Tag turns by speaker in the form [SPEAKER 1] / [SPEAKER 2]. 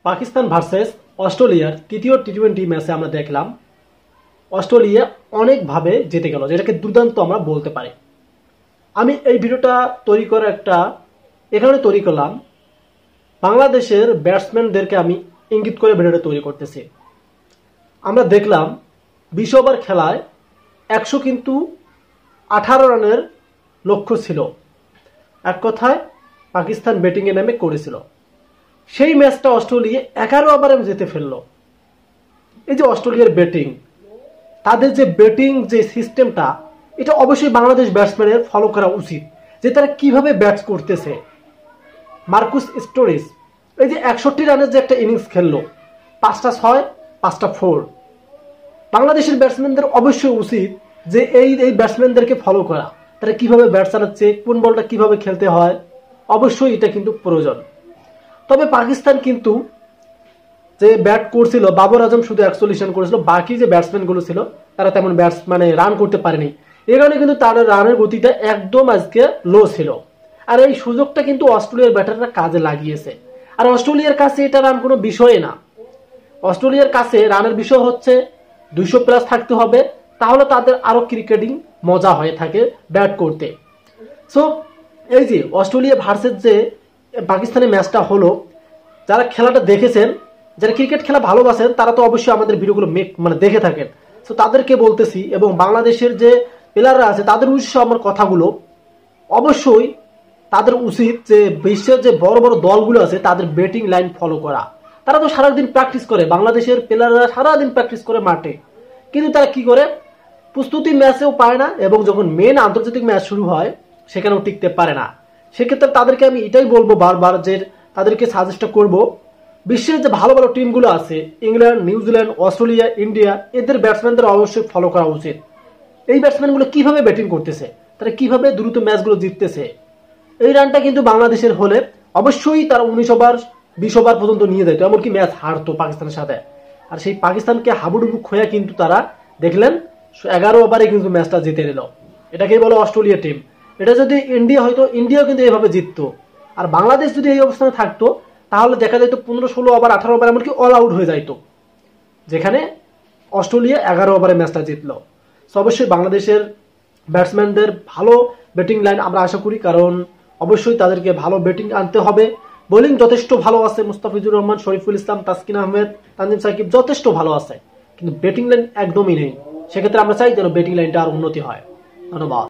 [SPEAKER 1] Pakistan versus অস্ট্রেলিয়ার তৃতীয় টি-20 ম্যাচে আমরা দেখলাম অস্ট্রেলিয়া অনেকভাবে জিতে গেল, যেটাকে দুর্দান্ত আমরা বলতে পারি। আমি এই ভিডিওটা তৈরি করে এখানে তৈরি করলাম, বাংলাদেশের ব্যাটসম্যানদেরকে আমি ইঙ্গিত করে ভিডিওটা তৈরি করতেছি। আমরা দেখলাম 20 ওভার খেলায় 100 কিন্তু 18 রানের লক্ষ্য ছিল। এক কথায় পাকিস্তান ব্যাটিংয়ে নেমে করেছিল। সেই ম্যাচটা অস্ট্রেলিয়া 11 ওভারে জিতে ফেললো। এই যে অস্ট্রেলিয়ার ব্যাটিং, তাদের যে ব্যাটিং যে সিস্টেমটা, এটা অবশ্যই বাংলাদেশ ব্যাটসম্যানের ফলো করা উচিত, যে তারা কিভাবে ব্যাটস করতেছে। মার্কুস স্টোরিস এই যে 61 রানের যে একটা ইনিংস খেললো, 5টা 6 5টা 4, বাংলাদেশের ব্যাটসম্যানদের অবশ্যই উচিত যে এই ব্যাটসম্যানদেরকে ফলো করা, তারা কিভাবে ব্যাট চালাচ্ছে, কোন বলটা কিভাবে খেলতে হয়, অবশ্যই এটা কিন্তু প্রয়োজন। তবে পাকিস্তান কিন্তু যে ব্যাট করছিল, বাবর আজম শুধু 41 রান করেছিল, বাকি যে ব্যাটসম্যানগুলো ছিল তারা তেমন রান করতে পারেনি। এই কারণে কিন্তু তাদের রানের গতিটা একদম আজকে লো ছিল। আর এই সুযোগটা কিন্তু অস্ট্রেলিয়ার ব্যাটাররা কাজে লাগিয়েছে। আর অস্ট্রেলিয়ার কাছে এটা রান কোনো বিষয় না। অস্ট্রেলিয়ার কাছে রানের বিষয় হচ্ছে 200+ থাকতে হবে, তাহলে তাদের আরো ক্রিকেটিং মজা হয়ে থাকে ব্যাট করতে। সো এই যে অস্ট্রেলিয়া ভার্সেস যে পাকিস্তানের ম্যাচটা হলো, যারা খেলাটা দেখেছেন, যারা ক্রিকেট খেলা ভালোবাসেন, তারা তো অবশ্যই আমাদের ভিডিওগুলো দেখে থাকেন। সো তাদেরকে বলতেছি, এবং বাংলাদেশের যে প্লেয়াররা আছে তাদের উদ্দেশ্যে আমার কথাগুলো, অবশ্যই তাদের উচিত যে বিশ্বের যে বড় বড় দলগুলো আছে তাদের ব্যাটিং লাইন ফলো করা। তারা তো সারাদিন প্র্যাকটিস করে, বাংলাদেশের প্লেয়াররা সারাদিন প্র্যাকটিস করে মাঠে, কিন্তু তারা কি করে, প্রস্তুতি ম্যাচেও পায় না, এবং যখন মেন আন্তর্জাতিক ম্যাচ শুরু হয় সেখানেও টিকতে পারে না। সেক্ষেত্রে তাদেরকে আমি এটাই বলবো বারবার, যে তাদেরকে সাজেস্ট করব, বিশ্বের যে ভালো ভালো টিমগুলো আছে, ইংল্যান্ড, নিউজিল্যান্ড, অস্ট্রেলিয়া, ইন্ডিয়া, এদের ব্যাটসম্যানদের অবশ্যই ফলো করা উচিত। এই ব্যাটসম্যানগুলো কিভাবে ব্যাটিং করতেছে, তারা কিভাবে দ্রুত ম্যাচগুলো জিততেছে। এই রানটা কিন্তু বাংলাদেশের হলে অবশ্যই তারা 19 ওভার 20 ওভার পর্যন্ত নিয়ে যেত, এমনকি ম্যাচ হারতো পাকিস্তানের সাথে। আর সেই পাকিস্তানকে হাবুডুবু খোয়া কিন্তু তারা দেখলেন 11 ওভারে কিন্তু ম্যাচটা জিতে নিল। এটাকেই বলে অস্ট্রেলিয়া টিম। এটা যদি ইন্ডিয়া হয়তো, ইন্ডিয়াও কিন্তু এইভাবে জিততো। আর বাংলাদেশ যদি এই অবস্থানে থাকতো, তাহলে দেখা যেত 15-16 ওভার 18 ওভার এমনকি অল আউট হয়ে যাইতো, যেখানে অস্ট্রেলিয়া 11 ওভারে ম্যাচটা জিতলো। অবশ্যই বাংলাদেশের ব্যাটসম্যানদের ভালো ব্যাটিং লাইন আমরা আশা করি, কারণ অবশ্যই তাদেরকে ভালো ব্যাটিং আনতে হবে। বোলিং যথেষ্ট ভালো আছে, মুস্তাফিজুর রহমান, শরীফুল ইসলাম, তাসকিন আহমেদ, তানজিম সাকিব যথেষ্ট ভালো আছে, কিন্তু ব্যাটিং লাইন একদমই নেই। সেক্ষেত্রে আমরা চাই যেন ব্যাটিং লাইনটা আর উন্নতি হয়। ধন্যবাদ।